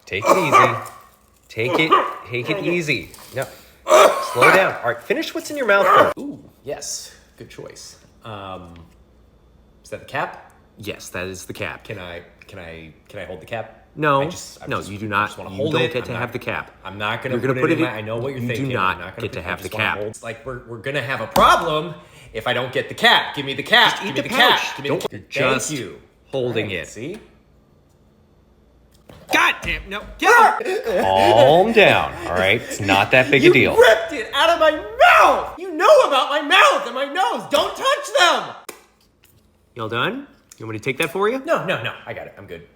Take it easy. Take it easy. No. Slow down. All right, finish what's in your mouth first. Ooh, yes. Good choice. Is that the cap? Yes, that is the cap. Can I hold the cap? No, I you do not. Just want to You hold don't it. get to have the cap. I'm not going You're to put it in. I know what you're thinking. You do not I'm not get to have the cap. It's like we're going to have a problem if I don't get the cap. Give me the cap. Just eat Give the me pouch. cap. Give me Don't. the cap. Just Thank you. holding Right, it. See? God damn! No, get out. Calm down. All right, it's not that big a deal. You ripped it out of my mouth. You know about my mouth and my nose. Don't touch them. You all done? You want me to take that for you? No. I got it. I'm good.